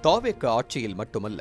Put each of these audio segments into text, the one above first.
தாவேக ஆட்சியில் மட்டுமல்ல,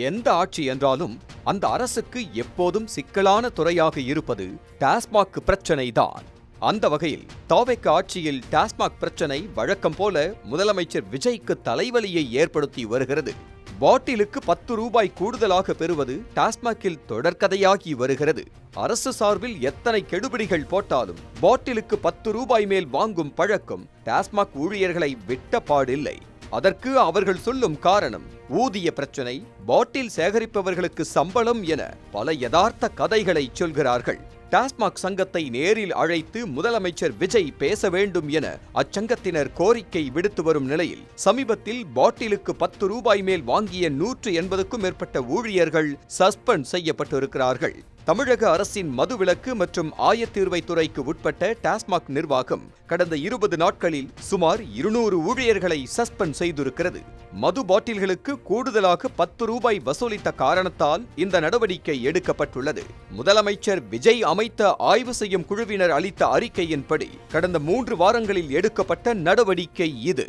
எந்த ஆட்சி என்றாலும் அந்த அரசுக்கு எப்போதும் சிக்கலான துறையாக இருப்பது டாஸ்மாக் பிரச்சனைதான். அந்த வகையில் தாவேக ஆட்சியில் டாஸ்மாக் பிரச்சனை வழக்கம் போல முதலமைச்சர் விஜய்க்கு தலைவலியை ஏற்படுத்தி வருகிறது. பாட்டிலுக்கு 10 ரூபாய் கூடுதலாக பெறுவது டாஸ்மாகில் தொடர்கதையாகி வருகிறது. அரசு சார்பில் எத்தனை கெடுபிடிகள் போட்டாலும் பாட்டிலுக்கு 10 ரூபாய் மேல் வாங்கும் பழக்கம் டாஸ்மாக் ஊழியர்களை விட்ட பாடில்லை. அதற்கு அவர்கள் சொல்லும் காரணம் ஊதிய பிரச்சனை, பாட்டில் சேகரிப்பவர்களுக்கு சம்பளம் என பல யதார்த்த கதைகளை சொல்கிறார்கள். டாஸ்மாக் சங்கத்தை நேரில் அழைத்து முதலமைச்சர் விஜய் பேச வேண்டும் என அச்சங்கத்தினர் கோரிக்கை விடுத்து வரும் நிலையில் சமீபத்தில் பாட்டிலுக்கு 10 ரூபாய் மேல் வாங்கிய 180க்கும் மேற்பட்ட ஊழியர்கள் சஸ்பெண்ட் செய்யப்பட்டிருக்கிறார்கள். தமிழக அரசின் மதுவிலக்கு மற்றும் ஆயத்தீர்வைத்துறைக்கு உட்பட்ட டாஸ்மாக் நிர்வாகம் கடந்த 20 நாட்களில் சுமார் 200 ஊழியர்களை சஸ்பெண்ட் செய்திருக்கிறது. மது பாட்டில்களுக்கு கூடுதலாக 10 ரூபாய் வசூலித்த காரணத்தால் இந்த நடவடிக்கை எடுக்கப்பட்டுள்ளது. முதலமைச்சர் விஜய் அமைத்த ஆய்வு செய்யும் குழுவினர் அளித்த அறிக்கையின்படி கடந்த 3 வாரங்களில் எடுக்கப்பட்ட நடவடிக்கை இது.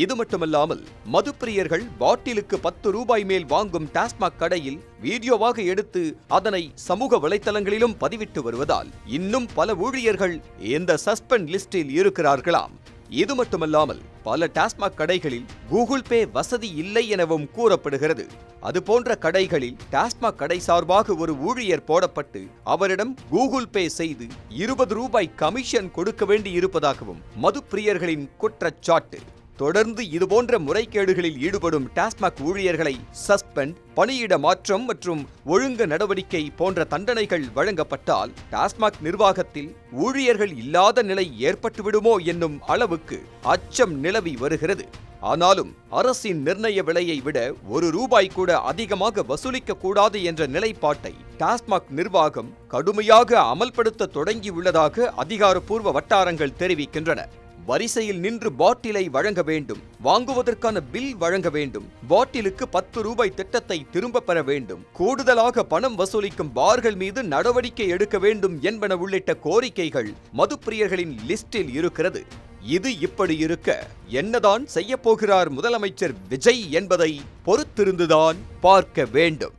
இது மட்டுமல்லாமல் மதுப்பிரியர்கள் பாட்டிலுக்கு 10 ரூபாய் மேல் வாங்கும் டாஸ்மாக் கடையில் வீடியோவாக எடுத்து அதனை சமூக வலைத்தளங்களிலும் பதிவிட்டு வருவதால் இன்னும் பல ஊழியர்கள் இந்த சஸ்பெண்ட் லிஸ்டில் இருக்கிறார்களாம். இது மட்டுமல்லாமல் பல டாஸ்மாக் கடைகளில் கூகுள் பே வசதி இல்லை எனவும் கூறப்படுகிறது. அதுபோன்ற கடைகளில் டாஸ்மாக் கடை சார்பாக ஒரு ஊழியர் போடப்பட்டு அவரிடம் கூகுள் பே செய்து 20 ரூபாய் கமிஷன் கொடுக்க வேண்டி இருப்பதாகவும் மதுப்பிரியர்களின் குற்றச்சாட்டு. தொடர்ந்து இதுபோன்ற முறைகேடுகளில் ஈடுபடும் டாஸ்மாக் ஊழியர்களை சஸ்பெண்ட், பணியிட மாற்றம் மற்றும் ஒழுங்கு நடவடிக்கை போன்ற தண்டனைகள் வழங்கப்பட்டால் டாஸ்மாக் நிர்வாகத்தில் ஊழியர்கள் இல்லாத நிலை ஏற்பட்டுவிடுமோ என்னும் அளவுக்கு அச்சம் நிலவி வருகிறது. ஆனாலும் அரசின் நிர்ணய விலையை விட 1 ரூபாய் கூட அதிகமாக வசூலிக்க கூடாது என்ற நிலைப்பாட்டை டாஸ்மாக் நிர்வாகம் கடுமையாக அமல்படுத்த தொடங்கியுள்ளதாக அதிகாரப்பூர்வ வட்டாரங்கள் தெரிவிக்கின்றன. வரிசையில் நின்று பாட்டிலை வழங்க வேண்டும், வாங்குவதற்கான பில் வழங்க வேண்டும், பாட்டிலுக்கு 10 ரூபாய் திட்டத்தை திரும்ப பெற வேண்டும், கூடுதலாக பணம் வசூலிக்கும் பார்கள் மீது நடவடிக்கை எடுக்க வேண்டும் என்பன உள்ளிட்ட கோரிக்கைகள் மதுப்பிரியர்களின் லிஸ்டில் இருக்கிறது. இது இப்படி இருக்க என்னதான் செய்யப்போகிறார் முதலமைச்சர் விஜய் என்பதை பொறுத்திருந்துதான் பார்க்க வேண்டும்.